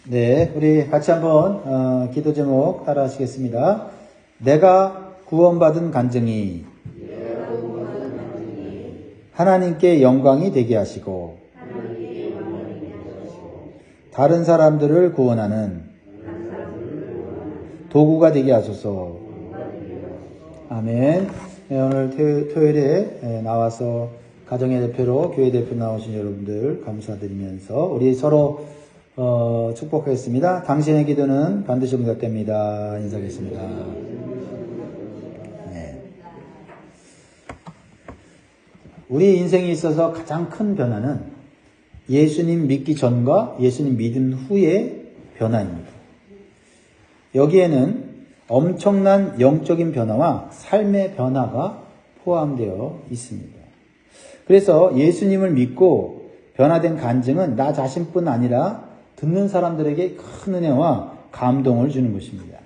네, 우리 같이 한번 기도 제목 따라 하시겠습니다. 내가 구원받은 간증이 하나님께 영광이 되게 하시고 다른 사람들을 구원하는 도구가 되게 하소서. 아멘. 네, 오늘 토요일에 나와서 가정의 대표로 교회 대표 나오신 여러분들 감사드리면서 우리 서로 축복하겠습니다. 당신의 기도는 반드시 응답됩니다. 인사하겠습니다. 네. 우리 인생에 있어서 가장 큰 변화는 예수님 믿기 전과 예수님 믿은 후의 변화입니다. 여기에는 엄청난 영적인 변화와 삶의 변화가 포함되어 있습니다. 그래서 예수님을 믿고 변화된 간증은 나 자신뿐 아니라 듣는 사람들에게 큰 은혜와 감동을 주는 것입니다.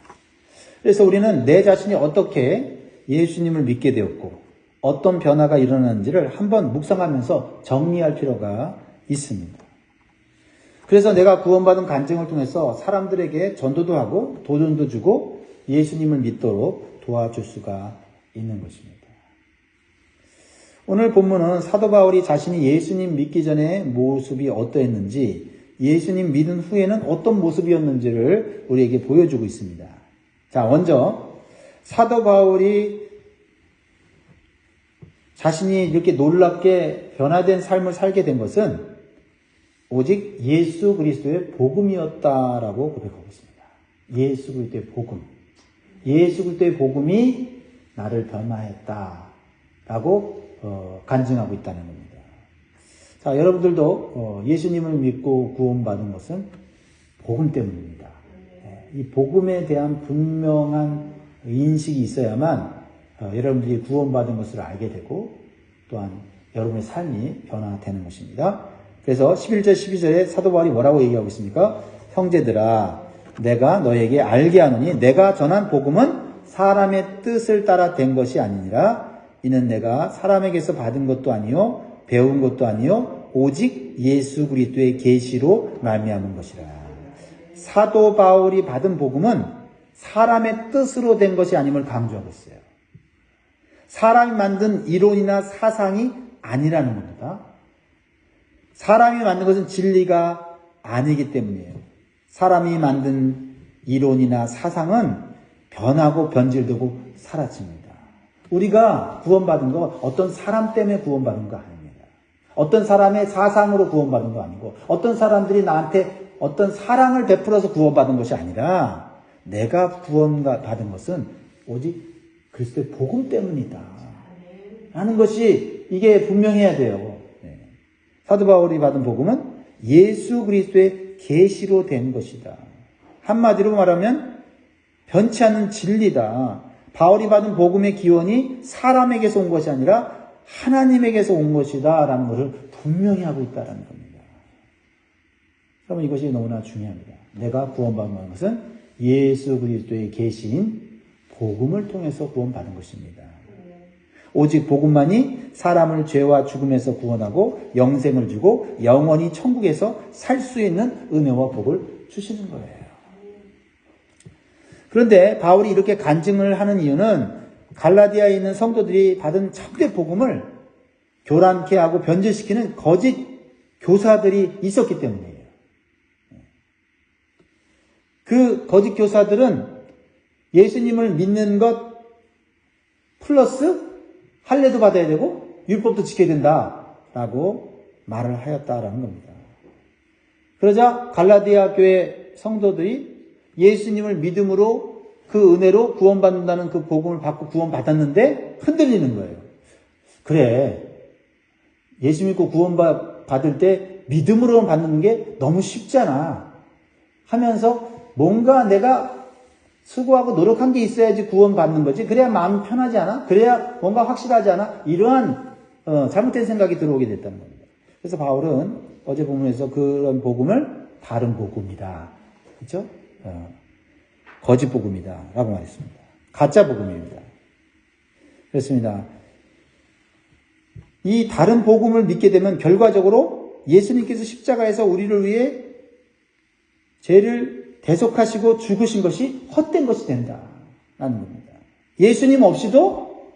그래서 우리는 내 자신이 어떻게 예수님을 믿게 되었고 어떤 변화가 일어났는지를 한번 묵상하면서 정리할 필요가 있습니다. 그래서 내가 구원받은 간증을 통해서 사람들에게 전도도 하고 도전도 주고 예수님을 믿도록 도와줄 수가 있는 것입니다. 오늘 본문은 사도 바울이 자신이 예수님 믿기 전에 모습이 어떠했는지 예수님 믿은 후에는 어떤 모습이었는지를 우리에게 보여주고 있습니다. 자, 먼저 사도 바울이 자신이 이렇게 놀랍게 변화된 삶을 살게 된 것은 오직 예수 그리스도의 복음이었다라고 고백하고 있습니다. 예수 그리스도의 복음. 예수 그리스도의 복음이 나를 변화했다라고 간증하고 있다는 겁니다. 자, 여러분들도 예수님을 믿고 구원받은 것은 복음 때문입니다. 이 복음에 대한 분명한 인식이 있어야만 여러분들이 구원받은 것을 알게 되고 또한 여러분의 삶이 변화되는 것입니다. 그래서 11절 12절에 사도 바울이 뭐라고 얘기하고 있습니까? 형제들아 내가 너에게 알게 하노니 내가 전한 복음은 사람의 뜻을 따라 된 것이 아니니라. 이는 내가 사람에게서 받은 것도 아니요 배운 것도 아니요 오직 예수 그리스도의 계시로 말미암은 것이라. 사도 바울이 받은 복음은 사람의 뜻으로 된 것이 아님을 강조하고 있어요. 사람이 만든 이론이나 사상이 아니라는 겁니다. 사람이 만든 것은 진리가 아니기 때문이에요. 사람이 만든 이론이나 사상은 변하고 변질되고 사라집니다. 우리가 구원받은 거 어떤 사람 때문에 구원받은 거 아닙니다. 어떤 사람의 사상으로 구원받은 거 아니고 어떤 사람들이 나한테 어떤 사랑을 베풀어서 구원받은 것이 아니라 내가 구원받은 것은 오직 그리스도의 복음 때문이다 라는 것이 이게 분명해야 돼요. 사도 바울이 받은 복음은 예수 그리스도의 계시로 된 것이다. 한마디로 말하면 변치 않는 진리다. 바울이 받은 복음의 기원이 사람에게서 온 것이 아니라 하나님에게서 온 것이다 라는 것을 분명히 하고 있다는 겁니다. 그러면 이것이 너무나 중요합니다. 내가 구원받는 것은 예수 그리스도의 계시인 복음을 통해서 구원받은 것입니다. 오직 복음만이 사람을 죄와 죽음에서 구원하고 영생을 주고 영원히 천국에서 살 수 있는 은혜와 복을 주시는 거예요. 그런데 바울이 이렇게 간증을 하는 이유는 갈라디아에 있는 성도들이 받은 참된 복음을 교란케 하고 변질시키는 거짓 교사들이 있었기 때문이에요. 그 거짓 교사들은 예수님을 믿는 것 플러스 할례도 받아야 되고 율법도 지켜야 된다라고 말을 하였다라는 겁니다. 그러자 갈라디아 교회 성도들이 예수님을 믿음으로 그 은혜로 구원받는다는 그 복음을 받고 구원받았는데 흔들리는 거예요. 그래, 예수 믿고 구원받을 때 믿음으로 받는 게 너무 쉽잖아 하면서 뭔가 내가 수고하고 노력한 게 있어야지 구원받는 거지. 그래야 마음 편하지 않아? 그래야 뭔가 확실하지 않아? 이러한 잘못된 생각이 들어오게 됐다는 겁니다. 그래서 바울은 어제 본문에서 그런 복음을 다른 복음이다. 그렇죠? 거짓 복음이다 라고 말했습니다. 가짜 복음입니다. 그렇습니다. 이 다른 복음을 믿게 되면 결과적으로 예수님께서 십자가에서 우리를 위해 죄를 대속하시고 죽으신 것이 헛된 것이 된다라는 겁니다. 예수님 없이도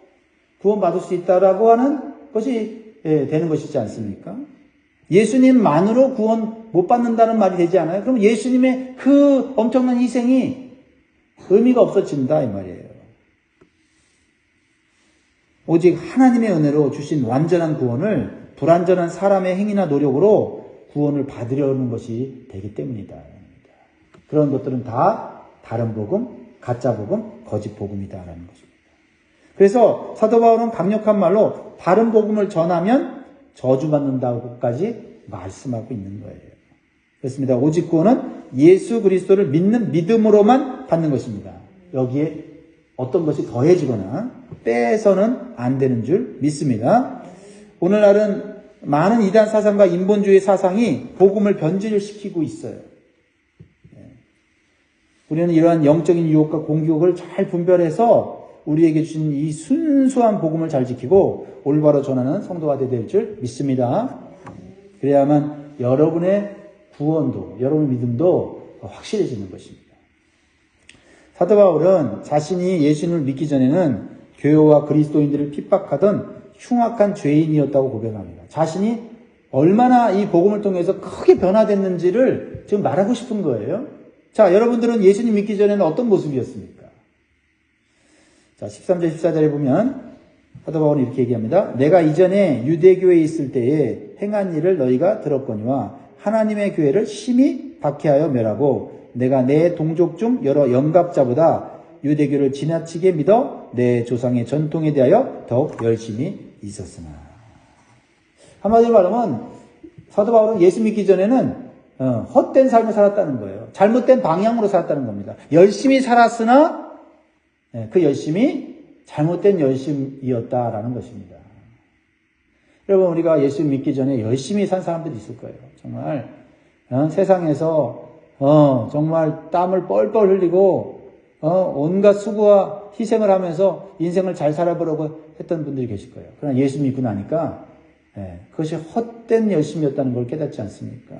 구원받을 수 있다라고 하는 것이 되는 것이지 않습니까? 예수님만으로 구원 못 받는다는 말이 되지 않아요? 그럼 예수님의 그 엄청난 희생이 의미가 없어진다 이 말이에요. 오직 하나님의 은혜로 주신 완전한 구원을 불완전한 사람의 행위나 노력으로 구원을 받으려는 것이 되기 때문이다. 그런 것들은 다 다른 복음, 가짜 복음, 거짓 복음이다라는 것입니다. 그래서 사도 바울은 강력한 말로 다른 복음을 전하면 저주받는다고까지 말씀하고 있는 거예요. 그렇습니다. 오직 구원은 예수 그리스도를 믿는 믿음으로만 받는 것입니다. 여기에 어떤 것이 더해지거나 빼서는 안 되는 줄 믿습니다. 오늘날은 많은 이단 사상과 인본주의 사상이 복음을 변질시키고 있어요. 우리는 이러한 영적인 유혹과 공격을 잘 분별해서 우리에게 주신 이 순수한 복음을 잘 지키고 올바로 전하는 성도가 되어야 될 줄 믿습니다. 그래야만 여러분의 구원도, 여러분의 믿음도 확실해지는 것입니다. 사도 바울은 자신이 예수님을 믿기 전에는 교회와 그리스도인들을 핍박하던 흉악한 죄인이었다고 고백합니다. 자신이 얼마나 이 복음을 통해서 크게 변화됐는지를 지금 말하고 싶은 거예요. 자, 여러분들은 예수님 믿기 전에는 어떤 모습이었습니까? 자, 13절 14절에 보면 사도 바울은 이렇게 얘기합니다. 내가 이전에 유대교에 있을 때에 행한 일을 너희가 들었거니와 하나님의 교회를 심히 박해하여 멸하고 내가 내 동족 중 여러 영갑자보다 유대교를 지나치게 믿어 내 조상의 전통에 대하여 더욱 열심히 있었으나. 한마디로 말하면 사도 바울은 예수 믿기 전에는 헛된 삶을 살았다는 거예요. 잘못된 방향으로 살았다는 겁니다. 열심히 살았으나 그 열심이 잘못된 열심이었다라는 것입니다. 여러분, 우리가 예수 믿기 전에 열심히 산 사람들이 있을 거예요. 정말 세상에서 정말 땀을 뻘뻘 흘리고 온갖 수고와 희생을 하면서 인생을 잘 살아보려고 했던 분들이 계실 거예요. 그러나 예수 믿고 나니까 그것이 헛된 열심이었다는 걸 깨닫지 않습니까?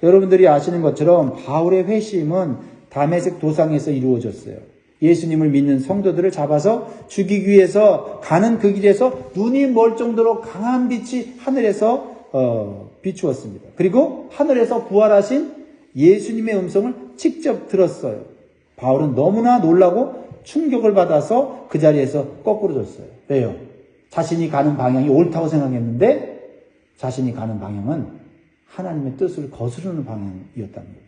여러분들이 아시는 것처럼 바울의 회심은 다메섹 도상에서 이루어졌어요. 예수님을 믿는 성도들을 잡아서 죽이기 위해서 가는 그 길에서 눈이 멀 정도로 강한 빛이 하늘에서 비추었습니다. 그리고 하늘에서 부활하신 예수님의 음성을 직접 들었어요. 바울은 너무나 놀라고 충격을 받아서 그 자리에서 거꾸로 졌어요. 왜요? 자신이 가는 방향이 옳다고 생각했는데 자신이 가는 방향은 하나님의 뜻을 거스르는 방향이었다는 거죠.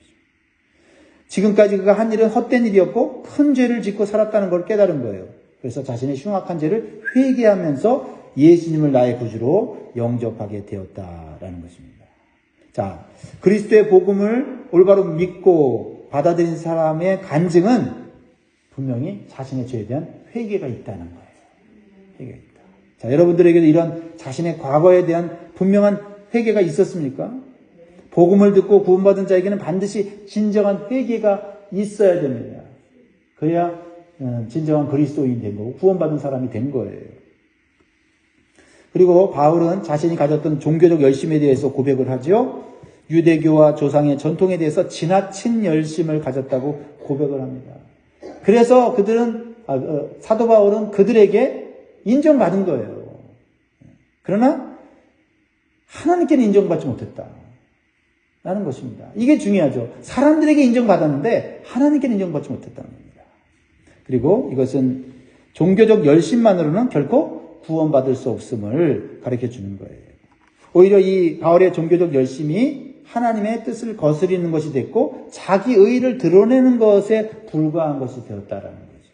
지금까지 그가 한 일은 헛된 일이었고 큰 죄를 짓고 살았다는 걸 깨달은 거예요. 그래서 자신의 흉악한 죄를 회개하면서 예수님을 나의 구주로 영접하게 되었다라는 것입니다. 자, 그리스도의 복음을 올바로 믿고 받아들인 사람의 간증은 분명히 자신의 죄에 대한 회개가 있다는 거예요. 회개가 있다. 자, 여러분들에게도 이런 자신의 과거에 대한 분명한 회개가 있었습니까? 복음을 듣고 구원받은 자에게는 반드시 진정한 회개가 있어야 됩니다. 그래야 진정한 그리스도인이 된 거고 구원받은 사람이 된 거예요. 그리고 바울은 자신이 가졌던 종교적 열심에 대해서 고백을 하죠. 유대교와 조상의 전통에 대해서 지나친 열심을 가졌다고 고백을 합니다. 그래서 사도 바울은 그들에게 인정받은 거예요. 그러나 하나님께는 인정받지 못했다. 라는 것입니다. 이게 중요하죠. 사람들에게 인정받았는데 하나님께는 인정받지 못했다는 겁니다. 그리고 이것은 종교적 열심만으로는 결코 구원받을 수 없음을 가르쳐 주는 거예요. 오히려 이 바울의 종교적 열심이 하나님의 뜻을 거스리는 것이 됐고 자기 의의를 드러내는 것에 불과한 것이 되었다라는 거죠.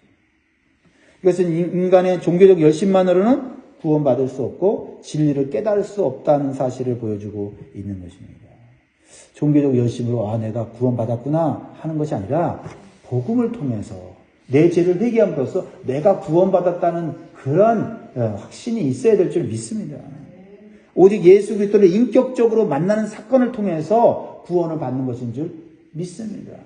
이것은 인간의 종교적 열심만으로는 구원받을 수 없고 진리를 깨달을 수 없다는 사실을 보여주고 있는 것입니다. 종교적 열심으로 내가 구원받았구나 하는 것이 아니라 복음을 통해서 내 죄를 회개함으로써 내가 구원받았다는 그런 확신이 있어야 될 줄 믿습니다. 오직 예수 그리스도를 인격적으로 만나는 사건을 통해서 구원을 받는 것인 줄 믿습니다.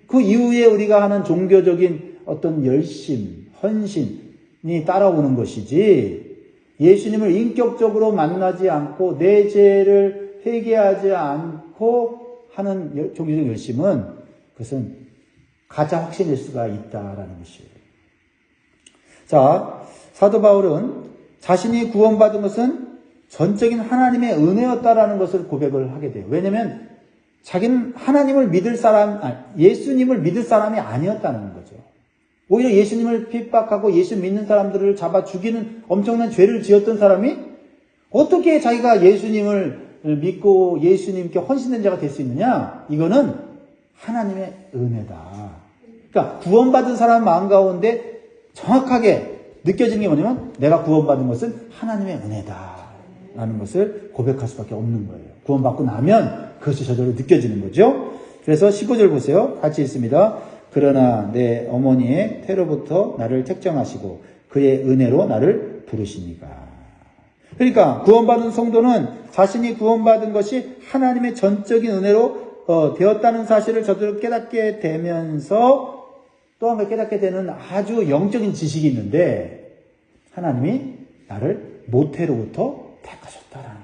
그 이후에 우리가 하는 종교적인 어떤 열심, 헌신이 따라오는 것이지 예수님을 인격적으로 만나지 않고 내 죄를 회개하지 않고 하는 종교적 열심은 그것은 가짜 확신일 수가 있다라는 것이에요. 자, 사도 바울은 자신이 구원받은 것은 전적인 하나님의 은혜였다라는 것을 고백을 하게 돼요. 왜냐하면 자기는 하나님을 믿을 사람, 예수님을 믿을 사람이 아니었다는 거죠. 오히려 예수님을 핍박하고 예수 믿는 사람들을 잡아 죽이는 엄청난 죄를 지었던 사람이 어떻게 자기가 예수님을 믿고 예수님께 헌신된 자가 될 수 있느냐? 이거는 하나님의 은혜다. 그러니까 구원받은 사람 마음 가운데 정확하게 느껴지는 게 뭐냐면 내가 구원받은 것은 하나님의 은혜다 라는 것을 고백할 수밖에 없는 거예요. 구원받고 나면 그것이 저절로 느껴지는 거죠. 그래서 15절 보세요. 같이 읽습니다. 그러나 내 어머니의 태로부터 나를 택정하시고 그의 은혜로 나를 부르시니까. 그러니까 구원받은 성도는 자신이 구원받은 것이 하나님의 전적인 은혜로 되었다는 사실을 저절로 깨닫게 되면서 또 한 번 깨닫게 되는 아주 영적인 지식이 있는데 하나님이 나를 모태로부터 택하셨다라는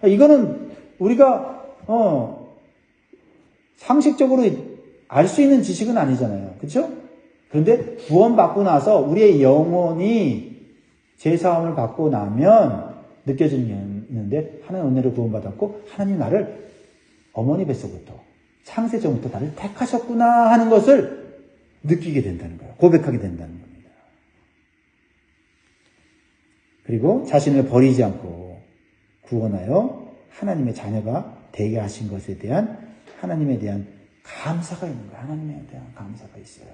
거예요. 이거는 우리가 상식적으로 알 수 있는 지식은 아니잖아요. 그렇죠? 그런데 구원받고 나서 우리의 영혼이 죄사함을 받고 나면 느껴지는 게 있는데 하나님 은혜로 구원받았고 하나님 나를 어머니 뱃속부터 창세전부터 나를 택하셨구나 하는 것을 느끼게 된다는 거예요. 고백하게 된다는 겁니다. 그리고 자신을 버리지 않고 구원하여 하나님의 자녀가 되게 하신 것에 대한 하나님에 대한 감사가 있는 거예요. 하나님에 대한 감사가 있어요.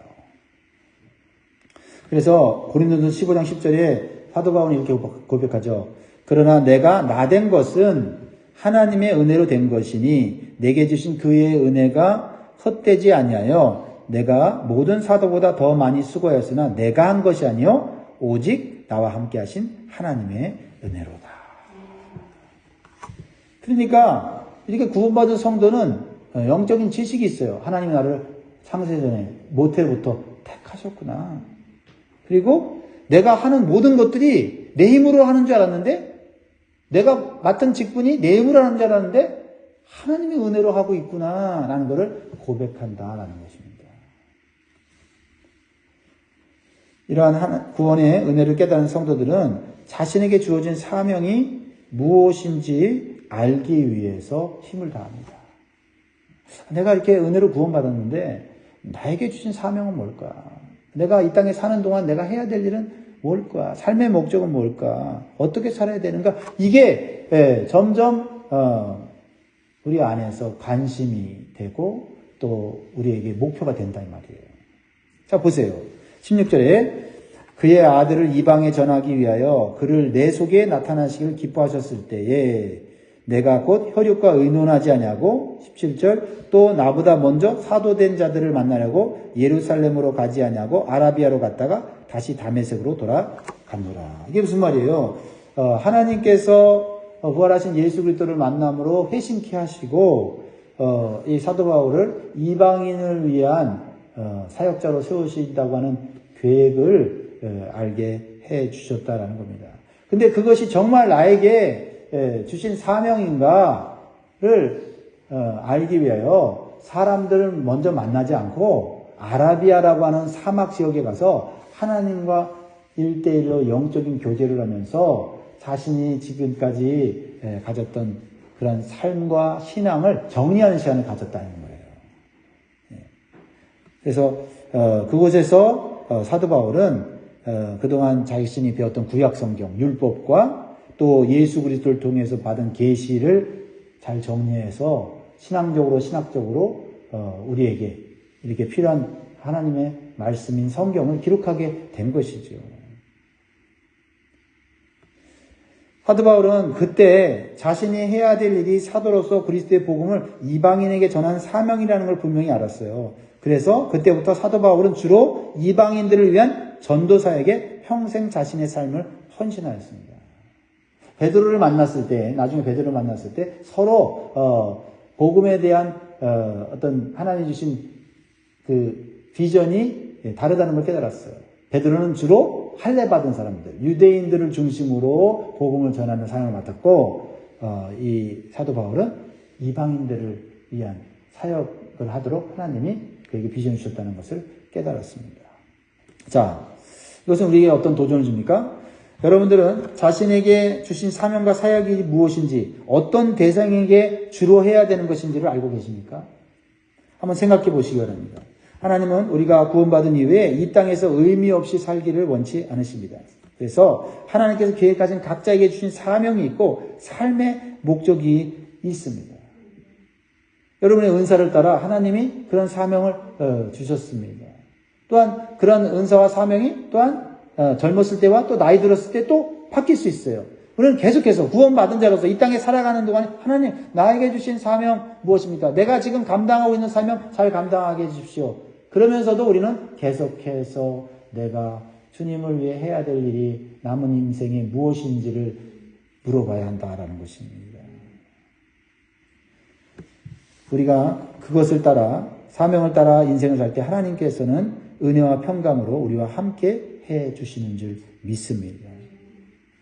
그래서 고린도전서 15장 10절에 사도 바울은 이렇게 고백하죠. 그러나 내가 나된 것은 하나님의 은혜로 된 것이니 내게 주신 그의 은혜가 헛되지 아니하여 내가 모든 사도보다 더 많이 수고하였으나 내가 한 것이 아니요 오직 나와 함께 하신 하나님의 은혜로다. 그러니까 이렇게 구원받은 성도는 영적인 지식이 있어요. 하나님이 나를 창세전에 모태로부터 택하셨구나. 그리고 내가 하는 모든 것들이 내 힘으로 하는 줄 알았는데 내가 맡은 직분이 내 힘으로 하는 줄 알았는데 하나님의 은혜로 하고 있구나라는 것을 고백한다라는 것입니다. 이러한 구원의 은혜를 깨달은 성도들은 자신에게 주어진 사명이 무엇인지 알기 위해서 힘을 다합니다. 내가 이렇게 은혜로 구원받았는데 나에게 주신 사명은 뭘까? 내가 이 땅에 사는 동안 내가 해야 될 일은 뭘까? 삶의 목적은 뭘까? 어떻게 살아야 되는가? 이게 점점 우리 안에서 관심이 되고 또 우리에게 목표가 된다 이 말이에요. 자 보세요. 16절에 그의 아들을 이방에 전하기 위하여 그를 내 속에 나타나시기를 기뻐하셨을 때에 내가 곧 혈육과 의논하지 아니하고 17절 또 나보다 먼저 사도된 자들을 만나려고 예루살렘으로 가지 아니하고 아라비아로 갔다가 다시 다메섹으로 돌아갔노라. 이게 무슨 말이에요? 하나님께서 부활하신 예수 그리스도를 만남으로 회심케 하시고 이 사도 바울을 이방인을 위한 사역자로 세우신다고 하는 계획을 알게 해 주셨다라는 겁니다. 근데 그것이 정말 나에게 주신 사명인가를 알기 위하여 사람들을 먼저 만나지 않고 아라비아라고 하는 사막 지역에 가서 하나님과 1대1로 영적인 교제를 하면서 자신이 지금까지 가졌던 그런 삶과 신앙을 정리하는 시간을 가졌다는 거예요. 그래서 그곳에서 사도 바울은 그동안 자신이 배웠던 구약 성경, 율법과 또 예수 그리스도를 통해서 받은 계시를 잘 정리해서 신학적으로 우리에게 이렇게 필요한 하나님의 말씀인 성경을 기록하게 된 것이죠. 사도 바울은 그때 자신이 해야 될 일이 사도로서 그리스도의 복음을 이방인에게 전하는 사명이라는 걸 분명히 알았어요. 그래서 그때부터 사도 바울은 주로 이방인들을 위한 전도사에게 평생 자신의 삶을 헌신하였습니다. 베드로를 만났을 때, 나중에 베드로를 만났을 때 서로 복음에 대한 어떤 하나님 주신 그 비전이 다르다는 걸 깨달았어요. 베드로는 주로 할례 받은 사람들, 유대인들을 중심으로 복음을 전하는 사역을 맡았고 이 사도 바울은 이방인들을 위한 사역을 하도록 하나님이 그에게 비전을 주셨다는 것을 깨달았습니다. 자, 이것은 우리에게 어떤 도전을 줍니까? 여러분들은 자신에게 주신 사명과 사역이 무엇인지, 어떤 대상에게 주로 해야 되는 것인지를 알고 계십니까? 한번 생각해 보시기 바랍니다. 하나님은 우리가 구원받은 이후에 이 땅에서 의미 없이 살기를 원치 않으십니다. 그래서 하나님께서 계획하신 각자에게 주신 사명이 있고 삶의 목적이 있습니다. 여러분의 은사를 따라 하나님이 그런 사명을 주셨습니다. 또한 그런 은사와 사명이 또한 젊었을 때와 또 나이 들었을 때 또 바뀔 수 있어요. 우리는 계속해서 구원받은 자로서 이 땅에 살아가는 동안에 하나님 나에게 주신 사명 무엇입니까? 내가 지금 감당하고 있는 사명 잘 감당하게 해주십시오. 그러면서도 우리는 계속해서 내가 주님을 위해 해야 될 일이 남은 인생에 무엇인지를 물어봐야 한다라는 것입니다. 우리가 그것을 따라 사명을 따라 인생을 살 때 하나님께서는 은혜와 평강으로 우리와 함께 해 주시는 줄 믿습니다.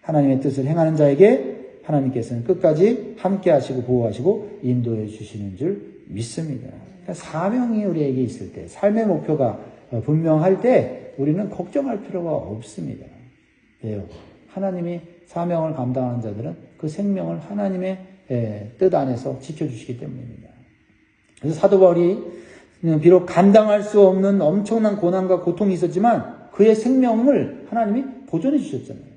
하나님의 뜻을 행하는 자에게 하나님께서는 끝까지 함께 하시고 보호하시고 인도해 주시는 줄 믿습니다. 그러니까 사명이 우리에게 있을 때, 삶의 목표가 분명할 때 우리는 걱정할 필요가 없습니다. 왜요? 하나님이 사명을 감당하는 자들은 그 생명을 하나님의 뜻 안에서 지켜주시기 때문입니다. 그래서 사도 바울이 비록 감당할 수 없는 엄청난 고난과 고통이 있었지만 그의 생명을 하나님이 보존해 주셨잖아요.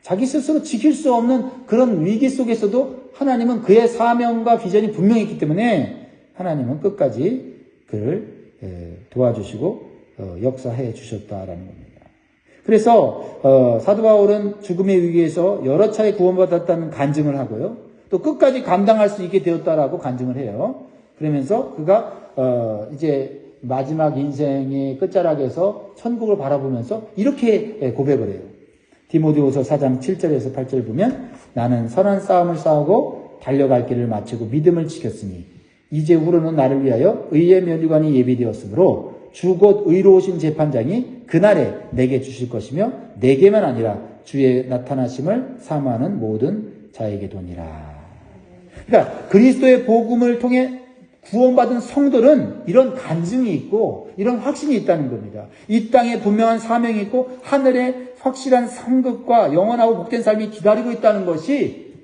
자기 스스로 지킬 수 없는 그런 위기 속에서도 하나님은 그의 사명과 비전이 분명히 있기 때문에 하나님은 끝까지 그를 도와주시고 역사해 주셨다라는 겁니다. 그래서 사도 바울은 죽음의 위기에서 여러 차례 구원받았다는 간증을 하고요. 또 끝까지 감당할 수 있게 되었다라고 간증을 해요. 그러면서 그가 이제 마지막 인생의 끝자락에서 천국을 바라보면서 이렇게 고백을 해요. 디모데후서 4장 7절에서 8절 보면 나는 선한 싸움을 싸우고 달려갈 길을 마치고 믿음을 지켰으니 이제 후로는 나를 위하여 의의 면류관이 예비되었으므로 주 곧 의로우신 재판장이 그날에 내게 주실 것이며 내게만 아니라 주의 나타나심을 사모하는 모든 자에게도니라. 그러니까 그리스도의 복음을 통해 구원받은 성도는 이런 간증이 있고 이런 확신이 있다는 겁니다. 이 땅에 분명한 사명이 있고 하늘에 확실한 상급과 영원하고 복된 삶이 기다리고 있다는 것이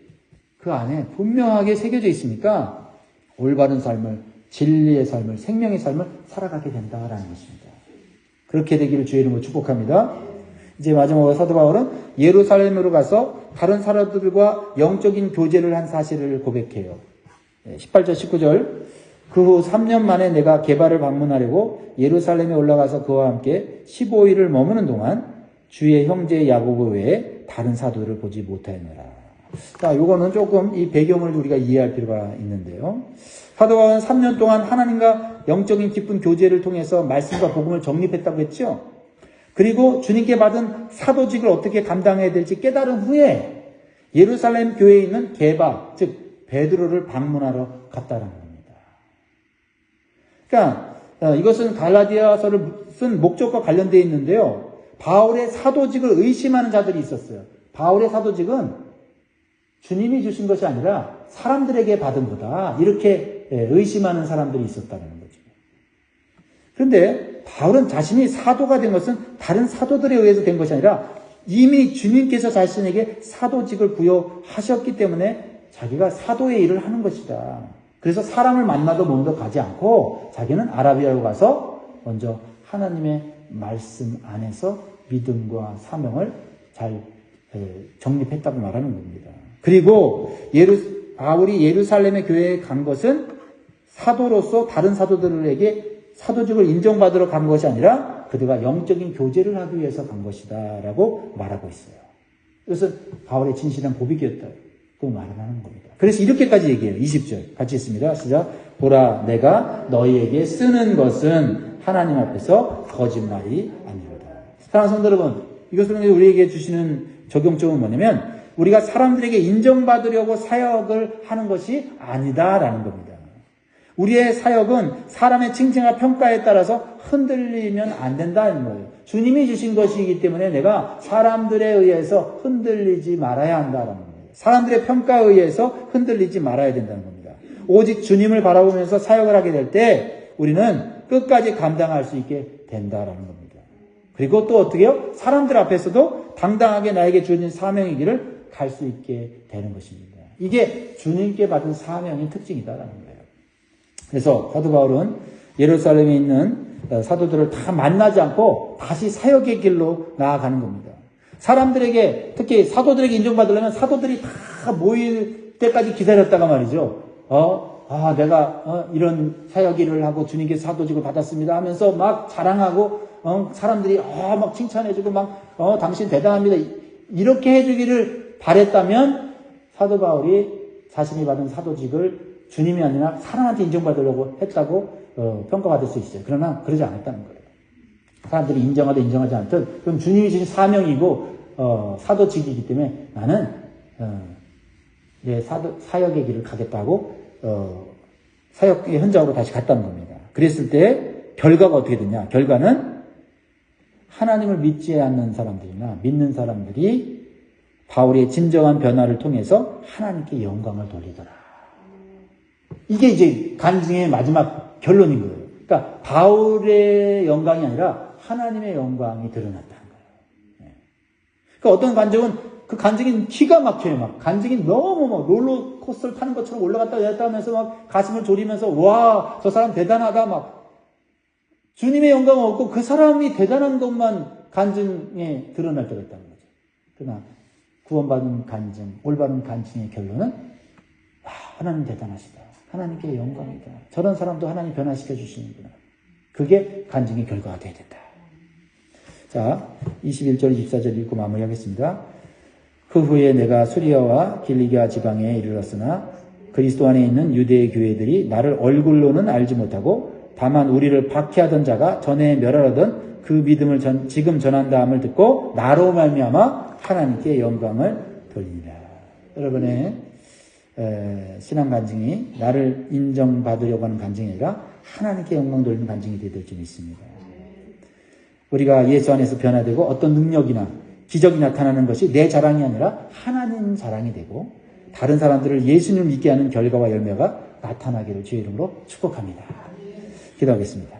그 안에 분명하게 새겨져 있으니까 올바른 삶을, 진리의 삶을, 생명의 삶을 살아가게 된다라는 것입니다. 그렇게 되기를 주의 이름으로 축복합니다. 이제 마지막으로 사도 바울은 예루살렘으로 가서 다른 사람들과 영적인 교제를 한 사실을 고백해요. 18절 19절 그 후 3년 만에 내가 게바를 방문하려고 예루살렘에 올라가서 그와 함께 15일을 머무는 동안 주의 형제 야고보 외에 다른 사도들을 보지 못하였노라. 자, 요거는 조금 이 배경을 우리가 이해할 필요가 있는데요. 사도 바울은 3년 동안 하나님과 영적인 깊은 교제를 통해서 말씀과 복음을 정립했다고 했죠. 그리고 주님께 받은 사도직을 어떻게 감당해야 될지 깨달은 후에 예루살렘 교회에 있는 게바, 즉 베드로를 방문하러 갔다는 겁니다. 그러니까 이것은 갈라디아서를 쓴 목적과 관련되어 있는데요. 바울의 사도직을 의심하는 자들이 있었어요. 바울의 사도직은 주님이 주신 것이 아니라 사람들에게 받은 거다. 이렇게 의심하는 사람들이 있었다는 거죠. 그런데 바울은 자신이 사도가 된 것은 다른 사도들에 의해서 된 것이 아니라 이미 주님께서 자신에게 사도직을 부여하셨기 때문에 자기가 사도의 일을 하는 것이다. 그래서 사람을 만나도 먼저 가지 않고 자기는 아라비아로 가서 먼저 하나님의 말씀 안에서 믿음과 사명을 잘 정립했다고 말하는 겁니다. 그리고 바울이 예루살렘의 교회에 간 것은 사도로서 다른 사도들에게 사도직을 인정받으러 간 것이 아니라 그들과 영적인 교제를 하기 위해서 간 것이다 라고 말하고 있어요. 이것은 바울의 진실한 고백이었다고 말하는 겁니다. 그래서 이렇게까지 얘기해요. 20절 같이 있습니다. 시작. 보라 내가 너희에게 쓰는 것은 하나님 앞에서 거짓말이 아니로다. 사랑하는 성도 여러분, 이것을 우리에게 주시는 적용점은 뭐냐면 우리가 사람들에게 인정받으려고 사역을 하는 것이 아니다라는 겁니다. 우리의 사역은 사람의 칭찬과 평가에 따라서 흔들리면 안 된다는 거예요. 주님이 주신 것이기 때문에 내가 사람들에 의해서 흔들리지 말아야 한다는 겁니다. 사람들의 평가에 의해서 흔들리지 말아야 된다는 겁니다. 오직 주님을 바라보면서 사역을 하게 될 때 우리는 끝까지 감당할 수 있게 된다라는 겁니다. 그리고 또 어떻게 해요? 사람들 앞에서도 당당하게 나에게 주어진 사명의 길을 갈 수 있게 되는 것입니다. 이게 주님께 받은 사명의 특징이다라는 거예요. 그래서 사도 바울은 예루살렘에 있는 사도들을 다 만나지 않고 다시 사역의 길로 나아가는 겁니다. 사람들에게, 특히 사도들에게 인정받으려면 사도들이 다 모일 때까지 기다렸다가 말이죠. 내가 이런 사역 일을 하고 주님께 사도직을 받았습니다 하면서 막 자랑하고 사람들이 막 칭찬해주고 막 당신 대단합니다 이렇게 해주기를 바랬다면 사도 바울이 자신이 받은 사도직을 주님이 아니라 사람한테 인정받으려고 했다고 평가받을 수 있어요. 그러나 그러지 않았다는 거예요. 사람들이 인정하든 인정하지 않든 그럼 주님이 주신 사명이고 사도직이기 때문에 나는 내 사역의 길을 가겠다고 사역의 현장으로 다시 갔다는 겁니다. 그랬을 때 결과가 어떻게 되냐? 결과는 하나님을 믿지 않는 사람들이나 믿는 사람들이 바울의 진정한 변화를 통해서 하나님께 영광을 돌리더라. 이게 이제 간증의 마지막 결론인 거예요. 그러니까 바울의 영광이 아니라 하나님의 영광이 드러났다는 거예요. 그러니까 어떤 간증은 그 간증이 기가 막혀요. 막 간증이 너무 막 롤러코스터를 타는 것처럼 올라갔다 내렸다 하면서 막 가슴을 졸이면서 와, 저 사람 대단하다 막 주님의 영광은 없고 그 사람이 대단한 것만 간증에 드러날 때가 있다는 거죠. 그러나 구원받은 간증, 올바른 간증의 결론은 하나님 대단하시다. 하나님께 영광이다. 저런 사람도 하나님 변화시켜 주시는구나. 그게 간증의 결과가 되어야 된다. 자, 21절, 24절 읽고 마무리하겠습니다. 그 후에 내가 수리아와 길리기아 지방에 이르렀으나 그리스도 안에 있는 유대의 교회들이 나를 얼굴로는 알지 못하고 다만 우리를 박해하던 자가 전에 멸하려던 그 믿음을 지금 전한다함을 듣고 나로 말미암아 하나님께 영광을 돌리니라. 여러분의 신앙 간증이 나를 인정받으려고 하는 간증이 아니라 하나님께 영광 돌리는 간증이 되어야 될 줄 믿습니다. 우리가 예수 안에서 변화되고 어떤 능력이나 기적이 나타나는 것이 내 자랑이 아니라 하나님 자랑이 되고 다른 사람들을 예수님을 믿게 하는 결과와 열매가 나타나기를 주의 이름으로 축복합니다. 기도하겠습니다.